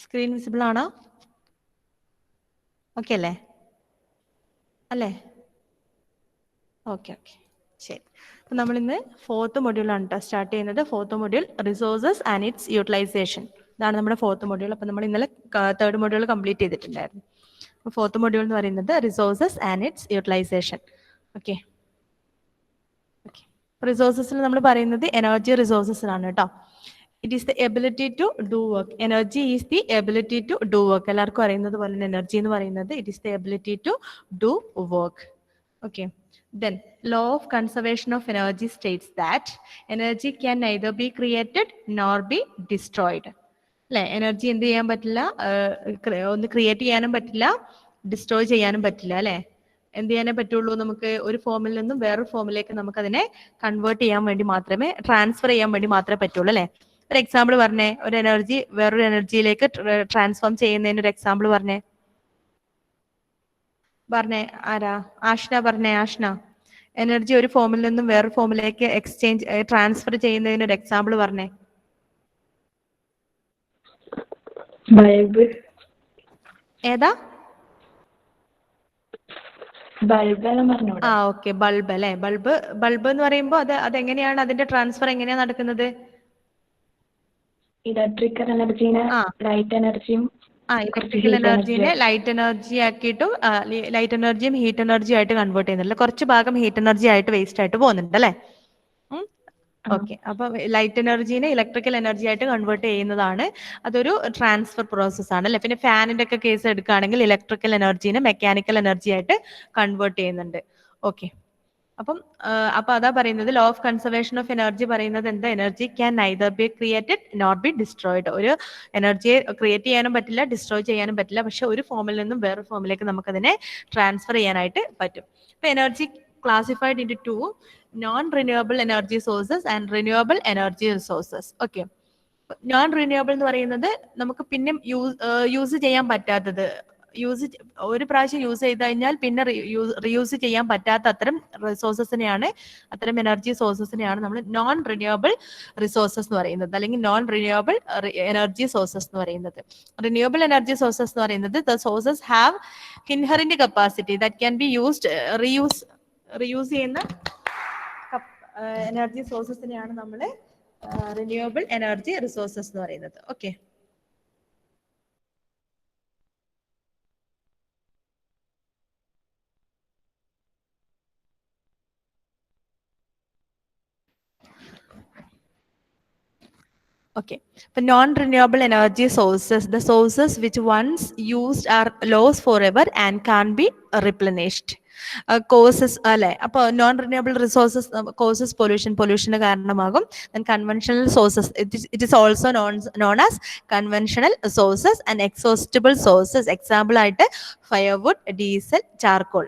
Screen visible ആണോ? Okay അല്ലേ? അല്ലേ? ഓക്കെ ഓക്കെ ശരി. അപ്പം നമ്മളിന്ന് 4th മൊഡ്യൂളാണ് കേട്ടോ സ്റ്റാർട്ട് ചെയ്യുന്നത്. 4th module resources and its utilisation. ഇതാണ് നമ്മുടെ 4th മൊഡ്യൂൾ. അപ്പം നമ്മൾ ഇന്നലെ 3rd മൊഡ്യൂൾ കംപ്ലീറ്റ് ചെയ്തിട്ടുണ്ടായിരുന്നു. അപ്പോൾ 4th മൊഡ്യൂൾ എന്ന് പറയുന്നത് resources and its utilization. Okay okay. റിസോഴ്സസിൽ നമ്മൾ പറയുന്നത് എനർജി റിസോഴ്സസിലാണ് കേട്ടോ. It is the ability to do work. Energy is the ability to do work. എല്ലാവർക്കും അറിയുന്നത് പോലെ തന്നെ എനർജി എന്ന് പറയുന്നത് it is the ability to do work. Okay, then law of conservation of energy states that energy can neither be created nor be destroyed. അല്ലെ, energy എന്ത് ചെയ്യാൻ പറ്റില്ല, ഒന്ന് ക്രിയേറ്റ് ചെയ്യാനും പറ്റില്ല, ഡിസ്ട്രോയ് ചെയ്യാനും പറ്റില്ല. അല്ലെ, എന്ത് ചെയ്യാനേ പറ്റുള്ളൂ, നമുക്ക് ഒരു ഫോമിൽ നിന്നും വേറൊരു ഫോമിലേക്ക് നമുക്ക് അതിനെ കൺവേർട്ട് ചെയ്യാൻ വേണ്ടി മാത്രമേ, ട്രാൻസ്ഫർ ചെയ്യാൻ വേണ്ടി മാത്രമേ പറ്റുള്ളൂ. അല്ലെ, ഒരു എക്സാമ്പിൾ പറഞ്ഞേ, ഒരു എനർജി വേറൊരു എനർജിയിലേക്ക് ട്രാൻസ്ഫോം ചെയ്യുന്നതിന് ഒരു എക്സാമ്പിൾ പറഞ്ഞേ. പറഞ്ഞേ, ആരാ? ആഷ്ന പറഞ്ഞേ. ആഷ്ന, എനർജി ഒരു ഫോമിൽ നിന്നും വേറൊരു ഫോമിലേക്ക് എക്സ്ചേഞ്ച് ട്രാൻസ്ഫർ ചെയ്യുന്നതിന് ഒരു എക്സാമ്പിൾ പറഞ്ഞേ. ബൾബ്. ഏതാ? ബൾബ്. ആ ഓക്കെ, ബൾബ് അല്ലെ. ബൾബ് എന്ന് പറയുമ്പോൾ അതെങ്ങനെയാണ്, അതിന്റെ ട്രാൻസ്ഫർ എങ്ങനെയാണ് നടക്കുന്നത്? ഇലക്ട്രിക്കൽ എനർജീനെ ലൈറ്റ് എനർജിയും ഇലക്ട്രിക്കൽ എനർജീനെ ലൈറ്റ് എനർജി ആക്കിയിട്ടും ലൈറ്റ് എനർജിയും ഹീറ്റ് എനർജി ആയിട്ട് കൺവേർട്ട് ചെയ്യുന്നുണ്ട്. കുറച്ച് ഭാഗം ഹീറ്റ് എനർജി ആയിട്ട് വേസ്റ്റ് ആയിട്ട് പോകുന്നുണ്ട് അല്ലെ. ഓക്കെ, അപ്പൊ ലൈറ്റ് എനർജീനെ ഇലക്ട്രിക്കൽ എനർജി ആയിട്ട് കൺവേർട്ട് ചെയ്യുന്നതാണ്, അതൊരു ട്രാൻസ്ഫർ പ്രോസസ് ആണ് അല്ലെ. പിന്നെ ഫാനിന്റെ ഒക്കെ കേസ് എടുക്കുകയാണെങ്കിൽ ഇലക്ട്രിക്കൽ എനർജീനെ മെക്കാനിക്കൽ എനർജി ആയിട്ട് കൺവേർട്ട് ചെയ്യുന്നുണ്ട്. ഓക്കെ, അപ്പൊ അതാ പറയുന്നത്, law of conservation of energy പറയുന്നത് എന്താ, energy can neither be created nor B destroyed. ഒരു എനർജിയെ ക്രിയേറ്റ് ചെയ്യാനും പറ്റില്ല, ഡിസ്ട്രോയ് ചെയ്യാനും പറ്റില്ല, പക്ഷെ ഒരു ഫോമിൽ നിന്നും വേറൊരു ഫോമിലേക്ക് നമുക്കതിനെ ട്രാൻസ്ഫർ ചെയ്യാനായിട്ട് പറ്റും. അപ്പൊ energy classified into 2, non renewable energy sources and renewable energy resources. Okay, non renewable എന്ന് പറയുന്നത് നമുക്ക് പിന്നെ യൂസ് ചെയ്യാൻ പറ്റാത്തത്, ഒരു പ്രാവശ്യം യൂസ് ചെയ്ത് കഴിഞ്ഞാൽ പിന്നെ റീയൂസ് ചെയ്യാൻ പറ്റാത്ത അത്തരം റിസോഴ്സസിനെയാണ്, അത്തരം എനർജി സോഴ്സസിനെയാണ് നമ്മൾ നോൺ റിന്യൂവബിൾ റിസോഴ്സസ് എന്ന് പറയുന്നത്, അല്ലെങ്കിൽ നോൺ റിന്യൂവബിൾ എനർജി സോഴ്സസ് എന്ന് പറയുന്നത്. റിന്യൂവബിൾ എനർജി സോഴ്സസ് എന്ന് പറയുന്നത് the sources have inherent capacity that can be used, reuse ചെയ്യുന്ന എനർജി സോഴ്സസിനെയാണ് നമ്മൾ റിന്യൂവബിൾ എനർജി റിസോഴ്സസ് എന്ന് പറയുന്നത്. Okay, okay, for non-renewable energy sources, the sources which once used are lost forever and can't be replenished. Causes അല്ലെ, അപ്പോൾ non renewable resources causes പൊല്യൂഷന് കാരണമാകും. Then conventional sources, it is also known as conventional sources and exhaustible sources. Example ആയിട്ട് firewood, diesel, charcoal.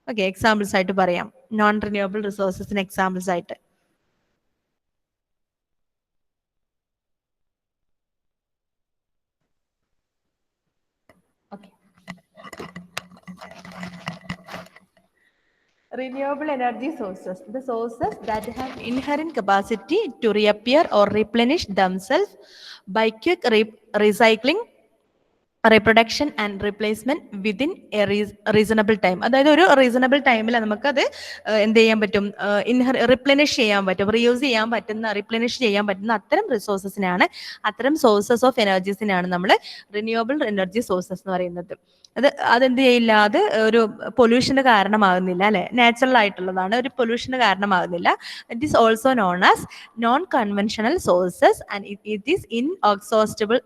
Okay, examples ആയിട്ട് പറയാം non renewable റിസോഴ്സസിന് examples ആയിട്ട്. Renewable energy sources, the sources that have inherent capacity to reappear or replenish themselves by quick recycling, reproduction and replacement within a reasonable time. അതായത് ഒരു reasonable ടൈമിൽ നമുക്കത് എന്ത് ചെയ്യാൻ പറ്റും, റിപ്ലനിഷ് ചെയ്യാൻ പറ്റും, റീയൂസ് ചെയ്യാൻ പറ്റുന്ന, റിപ്ലനിഷ് ചെയ്യാൻ പറ്റുന്ന അത്തരം റിസോഴ്സസിനാണ്, അത്തരം സോഴ്സസ് ഓഫ് എനർജീസിനാണ് നമ്മൾ റിന്യൂവബിൾ എനർജി സോഴ്സസ് എന്ന് പറയുന്നത്. അതെന്ത് ചെയ്യില്ല, അത് ഒരു പൊല്യൂഷന് കാരണമാകുന്നില്ല അല്ലെ, നാച്ചുറൽ ആയിട്ടുള്ളതാണ്, ഒരു പൊല്യൂഷന് കാരണമാകുന്നില്ല. It is also non as non conventional sources and it is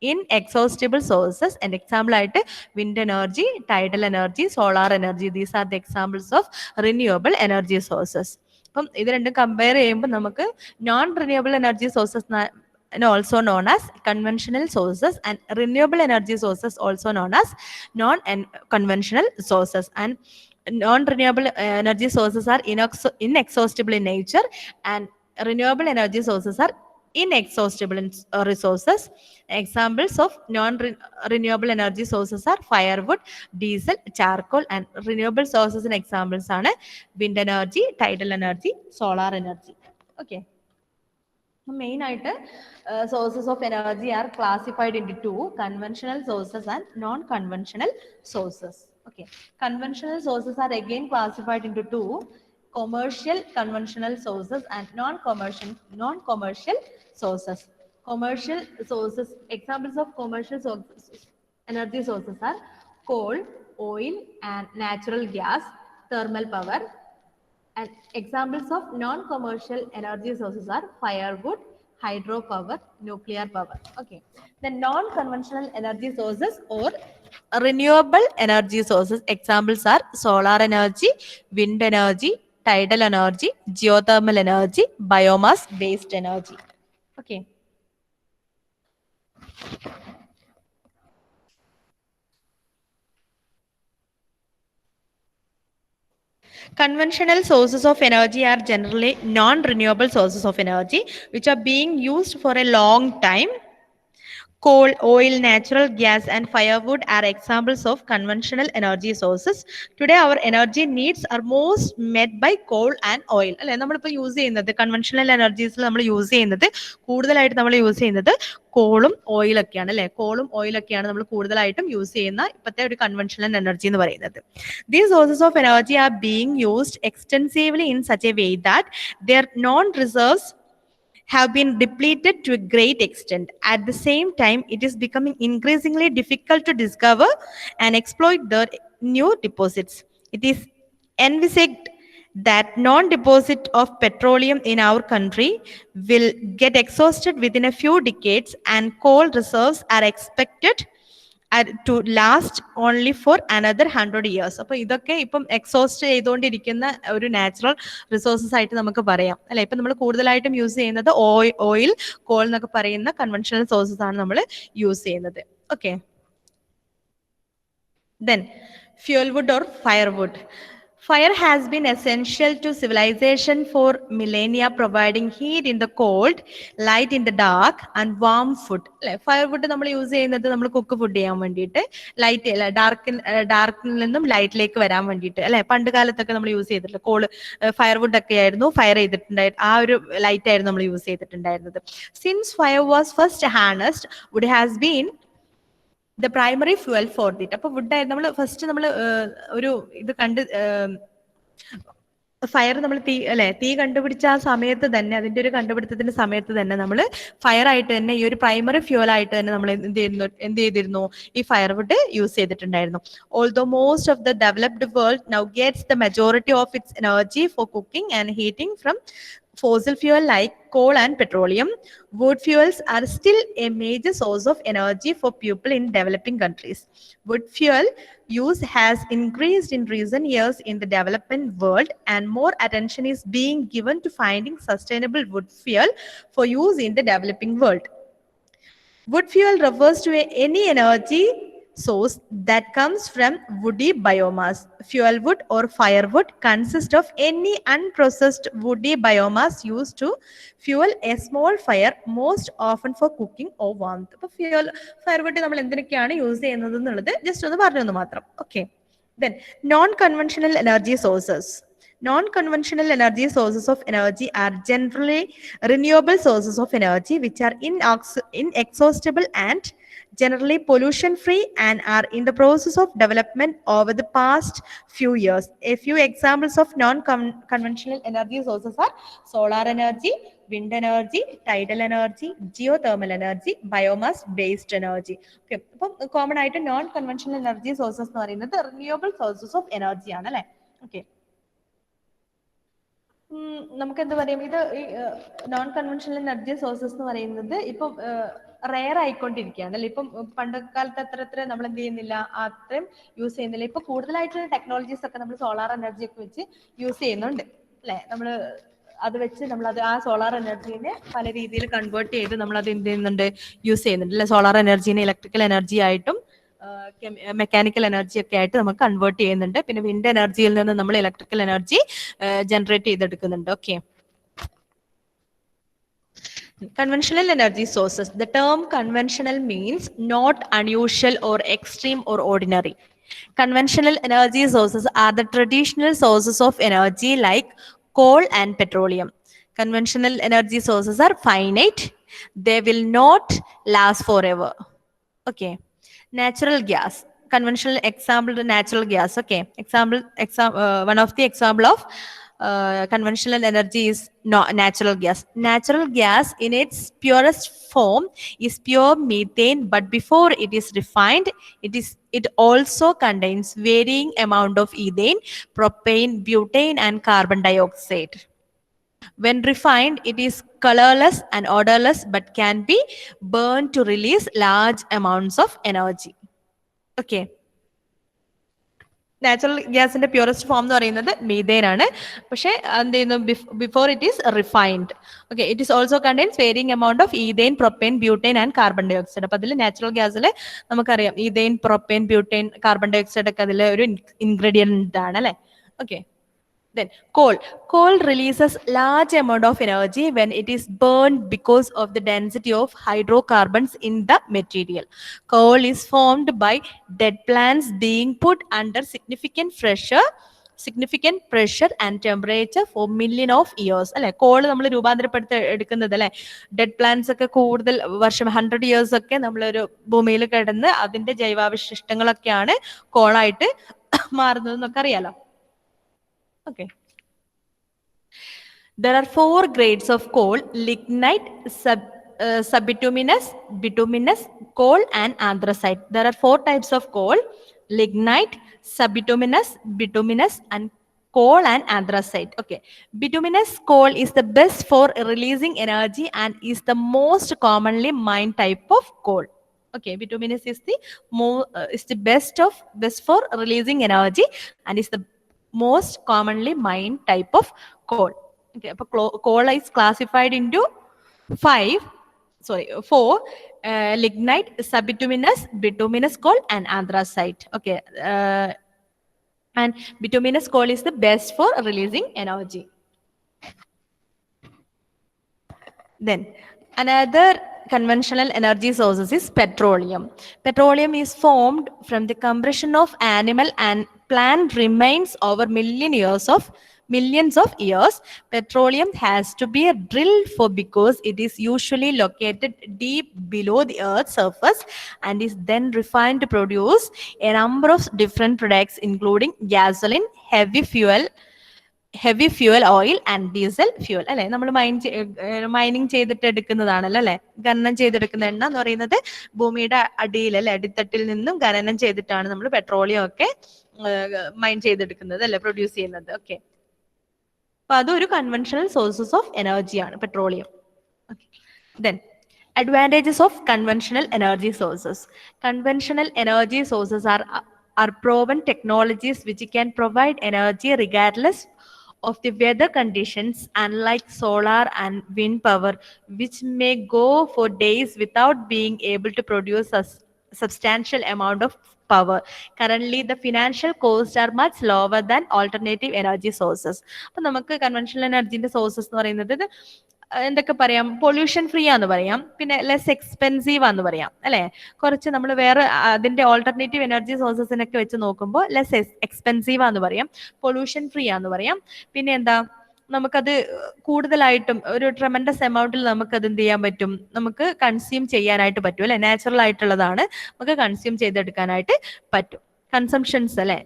inexhaustible sources. And example ആയിട്ട് wind energy, tidal energy, solar energy, these are the examples of renewable energy sources. അപ്പം ഇത് രണ്ടും കമ്പയർ ചെയ്യുമ്പോൾ നമുക്ക് non renewable energy sources and also known as conventional sources, and renewable energy sources also known as non-conventional sources. And non-renewable energy sources are inexhaustible in nature, and renewable energy sources are inexhaustible resources. Examples of non-renewable energy sources are firewood, diesel, charcoal, and renewable sources and examples are wind energy, tidal energy, solar energy. Okay, main ആയിട്ട് sources of energy are classified into conventional sources and non conventional sources. Okay, conventional sources are again classified into two: commercial conventional sources and non-commercial sources. Commercial sources, examples of commercial sources, energy sources are coal, oil and natural gas, thermal power. And examples of non-commercial energy sources are firewood, hydropower, nuclear power. Okay, the non-conventional energy sources or renewable energy sources, examples are solar energy, wind energy, tidal energy, geothermal energy, biomass based energy. Okay. Conventional sources of energy are generally non-renewable sources of energy which are being used for a long time. Coal, oil, natural gas, and firewood are examples of conventional energy sources. Today, our energy needs are most met by coal and oil. അല്ലെ, നമ്മളിപ്പോൾ use ചെയ്യുന്നത് conventional എനർജീസിൽ നമ്മൾ use ചെയ്യുന്നത് കൂടുതലായിട്ട് നമ്മൾ use ചെയ്യുന്നത് കോളും ഓയിലൊക്കെയാണ്. അല്ലെ, കോളും ഓയിലൊക്കെയാണ് നമ്മൾ കൂടുതലായിട്ടും യൂസ് ചെയ്യുന്ന ഇപ്പോഴത്തെ ഒരു കൺവെൻഷണൽ എനർജി എന്ന് പറയുന്നത്. These sources of energy are being used extensively in such a way that their non-reserves have been depleted to a great extent. At the same time, it is becoming increasingly difficult to discover and exploit their new deposits. It is envisaged that non-deposit of petroleum in our country will get exhausted within a few decades, and coal reserves are expected to last only for another 100 years. അപ്പോൾ ഇതൊക്കെ ഇപ്പം exhaust ചെയ്തുകൊണ്ടിരിക്കുന്ന ഒരു natural resources ആയിട്ട് നമുക്ക് പറയാം. അല്ലെ, ഇപ്പം നമ്മൾ കൂടുതലായിട്ടും യൂസ് ചെയ്യുന്നത് ഓയിൽ, കോൾ എന്നൊക്കെ പറയുന്ന കൺവെൻഷണൽ സോഴ്സസ് ആണ് നമ്മൾ യൂസ് ചെയ്യുന്നത്. Okay, then fuelwood or firewood. Fire has been essential to civilization for millennia, providing heat in the cold, light in the dark, and warm food. Firewood നമ്മൾ use ചെയ്യുന്നത് നമ്മൾ cook food ചെയ്യാൻ വേണ്ടിയിട്ട്, light ഡാർക്കിൽ നിന്നും ലൈറ്റിലേക്ക് വരാൻ വേണ്ടിയിട്ട്. അല്ലെ, പണ്ട് കാലത്തൊക്കെ നമ്മൾ യൂസ് ചെയ്തിട്ടില്ല, കോള് ഫയർവുഡ് ഒക്കെ ആയിരുന്നു ഫയർ ചെയ്തിട്ടുണ്ടായിരുന്നു, ആ ഒരു ലൈറ്റ് ആയിരുന്നു നമ്മൾ യൂസ് ചെയ്തിട്ടുണ്ടായിരുന്നത്. Since fire was first harnessed, wood has been the primary fuel for it. അപ്പൊ വുഡ് നമ്മൾ ഫസ്റ്റ് നമ്മൾ ഒരു ഇത് ഫയർ നമ്മൾ തീ കണ്ടുപിടിച്ച ആ സമയത്ത് തന്നെ, അതിന്റെ ഒരു കണ്ടുപിടുത്തത്തിന്റെ സമയത്ത് തന്നെ നമ്മൾ ഫയർ ആയിട്ട് തന്നെ ഈ ഒരു പ്രൈമറി ഫ്യൂവൽ ആയിട്ട് തന്നെ നമ്മൾ എന്ത് ചെയ്തിരുന്നു, ഈ ഫയർവുഡ് യൂസ് ചെയ്തിട്ടുണ്ടായിരുന്നു. Although most of the developed world now gets the majority of its energy four cooking and heating from fossil fuel like coal and petroleum, wood fuels are still a major source of energy for people in developing countries. Wood fuel use has increased in recent years in the developing world, and more attention is being given to finding sustainable wood fuel for use in the developing world. Wood fuel refers to any energy source that comes from woody biomass. Fuel wood or firewood consists of any unprocessed woody biomass used to fuel a small fire, most often for cooking or warmth. അപ്പോൾ firewood നമ്മൾ എന്തിനൊക്കെയാണ് use ചെയ്യുന്നത് എന്നുള്ളത് just ഒന്ന് പറഞ്ഞു മാത്രം. Okay, then non-conventional energy sources. Non-conventional energy sources of energy are generally renewable sources of energy which are inexhaustible and generally pollution free and are in the process of development over the past few years. A few examples of non-conventional energy sources are solar energy, wind energy, tidal energy, geothermal energy, biomass based energy. Okay, അപ്പം common ആയിട്ട് non conventional energy sources എന്ന് പറയുന്നത് renewable sources of energy ആണ്, അല്ലെ. Okay, നമുക്ക് എന്താ പറയാം, ഇത് നോൺ കൺവെൻഷണൽ എനർജി സോഴ്സസ് എന്ന് പറയുന്നത് ഇപ്പം റെയർ ആയിക്കൊണ്ടിരിക്കുകയാണ്, അല്ലെ. ഇപ്പം പണ്ട് കാലത്ത് അത്ര നമ്മൾ എന്ത് ചെയ്യുന്നില്ല, അത്രയും യൂസ് ചെയ്യുന്നില്ല. ഇപ്പൊ കൂടുതലായിട്ടുള്ള ടെക്നോളജീസ് ഒക്കെ നമ്മൾ സോളാർ എനർജി ഒക്കെ വെച്ച് യൂസ് ചെയ്യുന്നുണ്ട്, അല്ലെ. നമ്മൾ അത് വെച്ച് നമ്മളത് ആ സോളാർ എനർജീനെ പല രീതിയിൽ കൺവേർട്ട് ചെയ്ത് നമ്മൾ അത് എന്ത് ചെയ്യുന്നുണ്ട്, യൂസ് ചെയ്യുന്നുണ്ട്, അല്ലെ. സോളാർ എനർജീനെ ഇലക്ട്രിക്കൽ എനർജി ആയിട്ടും മെക്കാനിക്കൽ എനർജി ഒക്കെ ആയിട്ട് നമുക്ക് കൺവേർട്ട് ചെയ്യുന്നുണ്ട്. പിന്നെ വിൻഡ് എനർജിയിൽ നിന്ന് നമ്മൾ ഇലക്ട്രിക്കൽ എനർജി ജനറേറ്റ് ചെയ്തെടുക്കുന്നുണ്ട്. Okay, conventional energy sources. The term conventional means not unusual or extreme or ordinary. Conventional energy sources are the traditional sources of energy like coal and petroleum. Conventional energy sources are finite. They will not last forever. Okay. Natural gas. Conventional example to natural gas. Okay. One of the example of conventional energy is natural gas. Natural gas in its purest form is pure methane, but before it is refined, it also contains varying amount of ethane, propane, butane, and carbon dioxide. When refined, it is colorless and odorless but can be burned to release large amounts of energy. Okay. Natural ഗ്യാസിന്റെ purest form എന്ന് പറയുന്നത് methane ആണ്. പക്ഷേ എന്ത് ചെയ്യുന്നു, before it is refined. Okay. It is also contains varying amount of ethane, propane, butane and carbon dioxide. അപ്പൊ അതിൽ natural ഗ്യാസിൽ നമുക്കറിയാം ethane, propane, butane, carbon dioxide ഒക്കെ അതിൽ ഒരു ഇൻഗ്രീഡിയന്റ് ആണ് അല്ലെ. Okay. Then coal releases large amount of energy when it is burned because of the density of hydrocarbons in the material. Coal is formed by dead plants being put under significant pressure and temperature for million of years. അല്ലെ, call നമ്മൾ രൂപാന്തരപ്പെടുത്തി എടുക്കുന്നത് അല്ലെ, dead plants ഒക്കെ കൂടുതൽ വർഷം 100 years ഒക്കെ നമ്മളൊരു ഭൂമിയിൽ കിടന്ന് അതിന്റെ ജൈവാവശിഷ്ടങ്ങളൊക്കെയാണ് കോളായിട്ട് മാറുന്നത് എന്നൊക്കെ അറിയാലോ. Okay. There are 4 grades of coal: lignite, subbituminous, bituminous coal, and anthracite. There are 4 types of coal: lignite, subbituminous, bituminous, and coal and anthracite. Okay. Bituminous coal is the best for releasing energy and is the most commonly mined type of coal. Okay, bituminous is the best for releasing energy and is the most commonly mined type of coal. Okay, coal is classified into 4: lignite, subbituminous, bituminous coal, and anthracite. Okay, and bituminous coal is the best for releasing energy. Then another conventional energy sources is petroleum. Petroleum is formed from the combustion of animal and plant remains over millions of years. Petroleum has to be drilled for because it is usually located deep below the earth's surface and is then refined to produce a number of different products including gasoline, heavy fuel oil and diesel fuel. അല്ലെ, നമ്മൾ mining ചെയ്തിട്ട് എടുക്കുന്നതാണല്ലോ അല്ലെ. ഖനനം ചെയ്തെടുക്കുന്ന എണ്ണ എന്ന് പറയുന്നത് ഭൂമിയുടെ അടിയിൽ അല്ലെ, അടിത്തട്ടിൽ നിന്നും ഖനനം ചെയ്തിട്ടാണ് നമ്മൾ പെട്രോളിയം ഒക്കെ മൈൻ ചെയ്തെടുക്കുന്നത് അല്ലെ, പ്രൊഡ്യൂസ് ചെയ്യുന്നത്. ഓക്കെ. അപ്പൊ അതൊരു കൺവെൻഷണൽ സോഴ്സസ് ഓഫ് എനർജിയാണ് petroleum. Then advantages of conventional energy sources. Conventional energy sources are proven technologies which can provide energy regardless of the weather conditions, unlike solar and wind power, which may go for days without being able to produce a substantial amount of power. Currently, the financial costs are much lower than alternative energy sources. അപ്പോൾ നമുക്ക് conventional എനർജിന്റെ sources എന്ന് പറയുന്നത് എന്തൊക്കെ പറയാം, pollution free ആന്ന് പറയാം, പിന്നെ less expensive ആന്ന് പറയാം അല്ലെ. കുറച്ച് നമ്മൾ വേറെ അതിന്റെ ഓൾട്ടർനേറ്റീവ് എനർജി സോഴ്സസിനൊക്കെ വെച്ച് നോക്കുമ്പോൾ ലെസ് എക്സ്പെൻസീവ് ആന്ന് പറയാം, പൊല്യൂഷൻ ഫ്രീ ആന്ന് പറയാം. പിന്നെ എന്താ, നമുക്കത് കൂടുതലായിട്ടും ഒരു ട്രെമൻഡസ് എമൗണ്ടിൽ നമുക്കത് എന്ത് ചെയ്യാൻ പറ്റും, നമുക്ക് കൺസ്യൂം ചെയ്യാനായിട്ട് പറ്റും അല്ലെ. നാച്ചുറൽ ആയിട്ടുള്ളതാണ്, നമുക്ക് കൺസ്യൂം ചെയ്തെടുക്കാനായിട്ട് പറ്റും. കൺസംഷൻസ് അല്ലെ.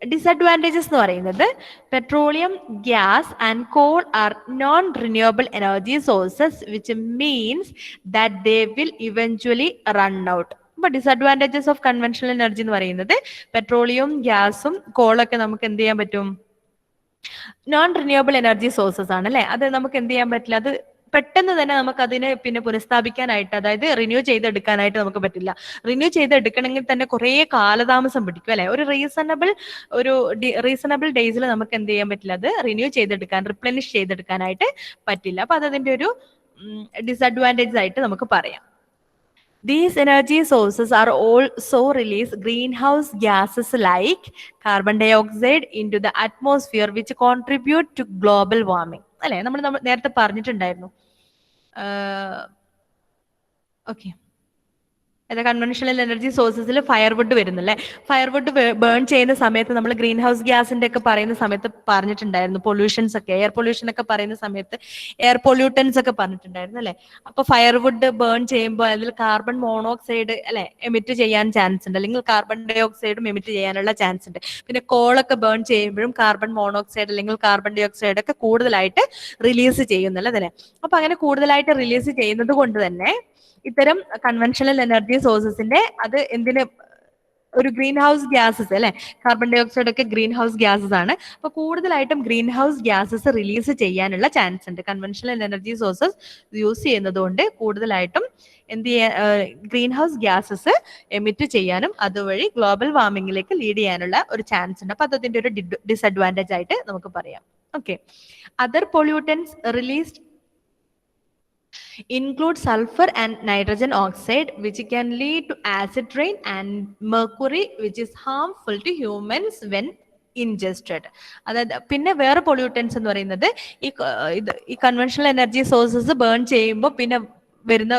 ഡിസഡ്വാൻറ്റേജസ് എന്ന് പറയുന്നത് petroleum, gas and coal are non renewable energy sources which means that they will eventually run out. അപ്പൊ ഡിസഡ്വാൻറ്റേജസ് ഓഫ് കൺവെൻഷണൽ എനർജി എന്ന് പറയുന്നത് പെട്രോളിയവും ഗ്യാസും കോളൊക്കെ നമുക്ക് എന്ത് ചെയ്യാൻ പറ്റും, നോൺ റിന്യൂവബിൾ എനർജി സോഴ്സസ് ആണ് അല്ലെ. അത് നമുക്ക് എന്ത് ചെയ്യാൻ പറ്റില്ല, അത് പെട്ടെന്ന് തന്നെ നമുക്ക് അതിനെ പിന്നെ പുനഃസ്ഥാപിക്കാനായിട്ട്, അതായത് റിന്യൂ ചെയ്തെടുക്കാനായിട്ട് നമുക്ക് പറ്റില്ല. റിന്യൂ ചെയ്തെടുക്കണമെങ്കിൽ തന്നെ കുറേ കാലതാമസം പിടിക്കും അല്ലെ. ഒരു റീസണബിൾ ഡേയ്സിൽ നമുക്ക് എന്ത് ചെയ്യാൻ പറ്റില്ല, അത് റിന്യൂ ചെയ്തെടുക്കാൻ, റിപ്ലനിഷ് ചെയ്തെടുക്കാനായിട്ട് പറ്റില്ല. അപ്പൊ അതിന്റെ ഒരു ഡിസഡ്വാൻറ്റേജ് ആയിട്ട് നമുക്ക് പറയാം. These energy sources are also release greenhouse gases like carbon dioxide into the atmosphere which contribute to global warming. അല്ലെ, നമ്മൾ നേരത്തെ പറഞ്ഞിട്ടുണ്ടായിരുന്നു. ഓക്കെ കൺവെൻഷണൽ എനർജി സോഴ്സസിൽ ഫയർവുഡ് വരുന്നല്ലേ. ഫയർവുഡ് ബേൺ ചെയ്യുന്ന സമയത്ത് നമ്മൾ ഗ്രീൻ ഹൗസ് ഗ്യാസിന്റെ ഒക്കെ പറയുന്ന സമയത്ത് പറഞ്ഞിട്ടുണ്ടായിരുന്നു, പൊല്യൂഷൻസ് ഒക്കെ, എയർ പൊല്യൂഷൻ ഒക്കെ പറയുന്ന സമയത്ത് എയർ പൊല്യൂട്ടൻസ് ഒക്കെ പറഞ്ഞിട്ടുണ്ടായിരുന്നു അല്ലെ. അപ്പൊ ഫയർവുഡ് ബേൺ ചെയ്യുമ്പോൾ അതിൽ കാർബൺ മോണോക്സൈഡ് അല്ലെ എമിറ്റ് ചെയ്യാൻ ചാൻസ് ഉണ്ട്, അല്ലെങ്കിൽ കാർബൺ ഡൈ ഓക്സൈഡും എമിറ്റ് ചെയ്യാനുള്ള ചാൻസ് ഉണ്ട്. പിന്നെ കോളൊക്കെ ബേൺ ചെയ്യുമ്പോഴും കാർബൺ മോണോക്സൈഡ് അല്ലെങ്കിൽ കാർബൺ ഡൈ ഓക്സൈഡ് ഒക്കെ കൂടുതലായിട്ട് റിലീസ് ചെയ്യുന്നല്ലേ അല്ലെ. അപ്പൊ അങ്ങനെ കൂടുതലായിട്ട് റിലീസ് ചെയ്യുന്നത് കൊണ്ട് തന്നെ ഇത്തരം കൺവെൻഷണൽ എനർജി സോഴ്സസിന്റെ അത് എന്തിന് ഒരു ഗ്രീൻ ഹൗസ് ഗ്യാസസ് അല്ലെ, കാർബൺ ഡൈ ഓക്സൈഡ് ഒക്കെ ഗ്രീൻ ഹൗസ് ഗ്യാസസ് ആണ്. അപ്പൊ കൂടുതലായിട്ടും ഗ്രീൻ ഹൗസ് ഗ്യാസസ് റിലീസ് ചെയ്യാനുള്ള ചാൻസ് ഉണ്ട്. കൺവെൻഷണൽ എനർജി സോഴ്സസ് യൂസ് ചെയ്യുന്നത് കൊണ്ട് കൂടുതലായിട്ടും എന്ത് ചെയ്യാൻ ഗ്രീൻ ഹൗസ് ഗ്യാസസ് എമിറ്റ് ചെയ്യാനും അതുവഴി ഗ്ലോബൽ വാർമിംഗിലേക്ക് ലീഡ് ചെയ്യാനുള്ള ഒരു ചാൻസ് ഉണ്ട്. അപ്പൊ അതിന്റെ ഒരു ഡിസഡ്വാൻറ്റേജ് ആയിട്ട് നമുക്ക് പറയാം. Okay, other pollutants released include sulfur and nitrogen oxide, which can lead to acid rain, and mercury, which is harmful to humans when ingested. അതായത് പിന്നെ വേറെ പൊല്യൂട്ടൻസ് എന്ന് പറയുന്നത് ഈ കൺവെൻഷണൽ എനർജി സോഴ്സസ് ബേൺ ചെയ്യുമ്പോൾ പിന്നെ വരുന്ന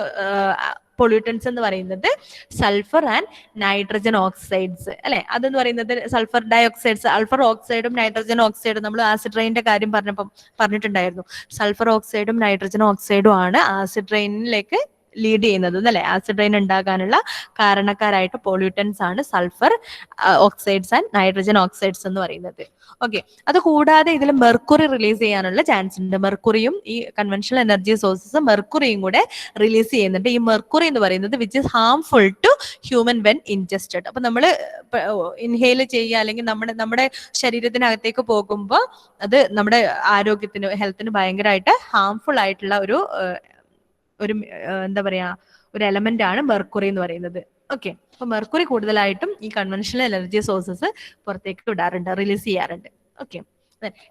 പൊല്യൂട്ടൻസ് എന്ന് പറയുന്നത് സൾഫർ ആൻഡ് നൈട്രജൻ ഓക്സൈഡ്സ് അല്ലെ. അതെന്ന് പറയുന്നത് സൾഫർ ഡൈ ഓക്സൈഡ്സ്, സൾഫർ ഓക്സൈഡും നൈട്രജൻ ഓക്സൈഡും നമ്മൾ ആസിഡ് റെയിനിന്റെ കാര്യം പറഞ്ഞിട്ടുണ്ടായിരുന്നു. സൾഫർ ഓക്സൈഡും നൈട്രജൻ ഓക്സൈഡും ആണ് ആസിഡ് റെയിനിലേക്ക് ലീഡ് ചെയ്യുന്നത് അല്ലെ. ആസിഡ് റെയിൻ ഉണ്ടാകാനുള്ള കാരണക്കാരായിട്ട് പൊല്യൂട്ടൻസ് ആണ് sulphur oxides and nitrogen oxides എന്ന് പറയുന്നത്. ഓക്കെ, അത് കൂടാതെ ഇതിൽ മെർക്കുറി റിലീസ് ചെയ്യാനുള്ള ചാൻസ് ഉണ്ട്. മെർക്കുറിയും ഈ കൺവെൻഷണൽ എനർജി സോഴ്സസ് മെർക്കുറിയും കൂടെ റിലീസ് ചെയ്യുന്നുണ്ട്. ഈ മെർക്കുറി എന്ന് പറയുന്നത് which is harmful to human when ingested. അപ്പൊ നമ്മൾ ഇൻഹെയിൽ ചെയ്യുക അല്ലെങ്കിൽ നമ്മുടെ ശരീരത്തിനകത്തേക്ക് പോകുമ്പോൾ അത് നമ്മുടെ ആരോഗ്യത്തിന് ഹെൽത്തിന് ഭയങ്കരമായിട്ട് ഹാംഫുൾ ആയിട്ടുള്ള ഒരു എന്താ പറയാ ഒരു എലമെന്റ് ആണ് മെർക്കുറി എന്ന് പറയുന്നത്. ഓക്കെ, അപ്പൊ മെർക്കുറി കൂടുതലായിട്ടും ഈ കൺവെൻഷണൽ എനർജി സോഴ്സസ് പുറത്തേക്ക് വിടാറുണ്ട്, റിലീസ് ചെയ്യാറുണ്ട്. Okay,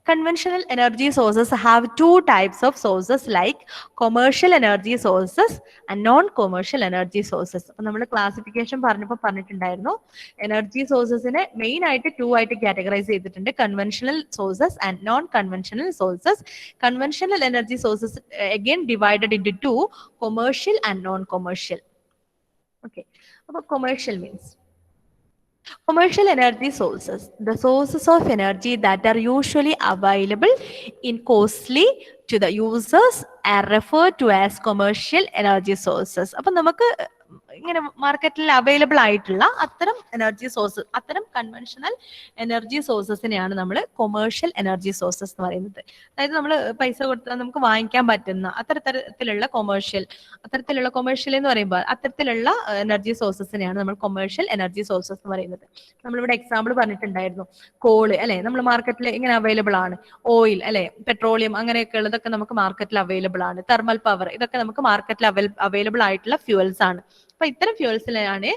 conventional energy sources have two types of sources like commercial energy sources and non-commercial energy sources. അപ്പൊ നമ്മൾ ക്ലാസിഫിക്കേഷൻ പറഞ്ഞിട്ടുണ്ടായിരുന്നു. എനർജി സോഴ്സസിനെ മെയിൻ ആയിട്ട് 2 ആയിട്ട് കാറ്റഗറൈസ് ചെയ്തിട്ടുണ്ട്, conventional sources and non conventional sources. Conventional energy sources again divided into 2, commercial and non-commercial. Okay, അപ്പൊ commercial means commercial energy sources, the sources of energy that are usually available in costly to the users are referred to as commercial energy sources. അപ്പൊ നമുക്ക് ഇങ്ങനെ മാർക്കറ്റിൽ available ആയിട്ടുള്ള അത്തരം energy sources, അത്തരം conventional energy സോഴ്സസിനെയാണ് നമ്മൾ commercial energy sources എന്ന് പറയുന്നത്. അതായത് നമ്മൾ പൈസ കൊടുത്താൽ നമുക്ക് വാങ്ങിക്കാൻ പറ്റുന്ന അത്തരത്തിലുള്ള കൊമേഴ്ഷ്യൽ എന്ന് പറയുമ്പോൾ അത്തരത്തിലുള്ള എനർജി സോഴ്സസിനെയാണ് നമ്മൾ കൊമേഴ്ഷ്യൽ എനർജി സോഴ്സസ് എന്ന് പറയുന്നത്. നമ്മളിവിടെ എക്സാമ്പിൾ പറഞ്ഞിട്ടുണ്ടായിരുന്നു, കോള് അല്ലെ നമ്മൾ മാർക്കറ്റിൽ ഇങ്ങനെ അവൈലബിൾ ആണ്, ഓയിൽ അല്ലെ, പെട്രോളിയം അങ്ങനെയൊക്കെ ഉള്ളതൊക്കെ നമുക്ക് മാർക്കറ്റിൽ അവൈലബിൾ ആണ്, തെർമൽ പവർ ഇതൊക്കെ നമുക്ക് മാർക്കറ്റിൽ അവൈലബിൾ ആയിട്ടുള്ള ഫ്യൂവൽസ് ആണ്. അപ്പൊ ഇത്തരം ഫ്യൂൽസിലാണ്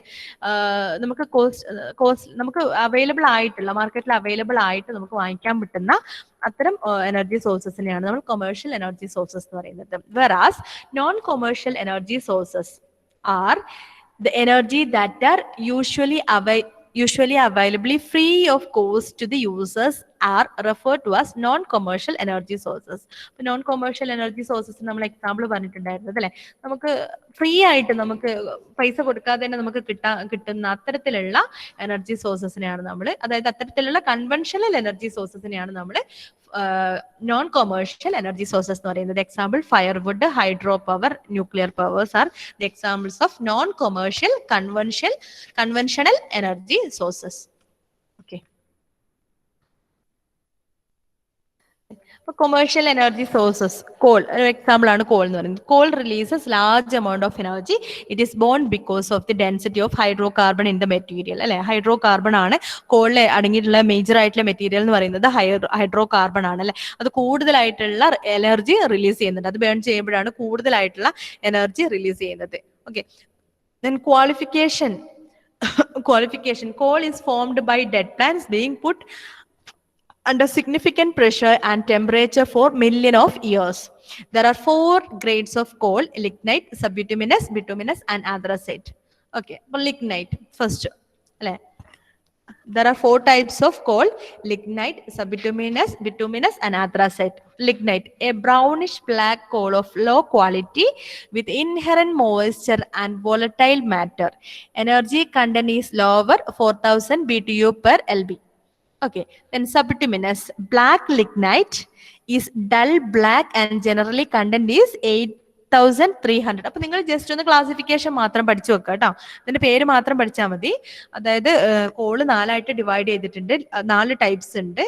നമുക്ക് അവൈലബിൾ ആയിട്ടുള്ള മാർക്കറ്റിൽ അവൈലബിൾ ആയിട്ട് നമുക്ക് വാങ്ങിക്കാൻ പറ്റുന്ന അത്തരം എനർജി സോഴ്സസിനെയാണ് നമ്മൾ കൊമേഴ്ഷ്യൽ എനർജി സോഴ്സസ് എന്ന് പറയുന്നത്. വെറാസ് non commercial energy sources R the energy that are usually available free of cost to the users are referred to as non-commercial energy sources. non-commercial energy sources നമ്മൾ example പറഞ്ഞിട്ടുണ്ടായിരുന്നത് അല്ലെ, നമുക്ക് free ആയിട്ട് നമുക്ക് പൈസ കൊടുക്കാതെ തന്നെ നമുക്ക് കിട്ടുന്ന അത്തരത്തിലുള്ള എനർജി സോഴ്സസിനെയാണ് നമ്മൾ, അതായത് അത്തരത്തിലുള്ള കൺവെൻഷണൽ എനർജി സോഴ്സസിനെയാണ് നമ്മൾ നോൺ കൊമേഴ്ഷ്യൽ എനർജി സോഴ്സസ് എന്ന് പറയുന്നത്. Example firewood, hydro power, nuclear powers are the examples of non commercial conventional energy sources. Okay, commercial energy sources, coal ഒരു എക്സാമ്പിൾ ആണ്. കോൾ എന്ന് പറയുന്നത്, coal releases large amount of energy. It is burn because of the density of hydro carbon in the material അല്ലെ. Hydro carbon ആണ് കോളിൽ അടങ്ങിയിട്ടുള്ള major ആയിട്ടുള്ള material എന്ന് പറയുന്നത് ഹൈഡ്രോ കാർബൺ ആണ് അല്ലെ. അത് കൂടുതലായിട്ടുള്ള എനർജി റിലീസ് ചെയ്യുന്നുണ്ട്, അത് ബേൺ ചെയ്യുമ്പോഴാണ് കൂടുതലായിട്ടുള്ള എനർജി റിലീസ് ചെയ്യുന്നത്. Okay, then qualification coal is formed by dead plants being put under significant pressure and temperature for millions of years. There are 4 grades of coal: lignite, subbituminous, bituminous and anthracite. Okay, but lignite first, There are 4 types of coal: lignite, subbituminous, bituminous, and anthracite. Lignite, a brownish black coal of low quality with inherent moisture and volatile matter. Energy content is lower, 4000 BTU per LB. Okay, then subbituminous, black lignite is dull black and generally content is 8,300. അപ്പൊ നിങ്ങൾ just ഒന്ന് classification മാത്രം പഠിച്ചു വെക്കുക കേട്ടോ. ഇതിന്റെ പേര് മാത്രം പഠിച്ചാൽ മതി. അതായത് കോള് 4ആയിട്ട് ഡിവൈഡ് ചെയ്തിട്ടുണ്ട്. 4 ടൈപ്സ് ഉണ്ട്: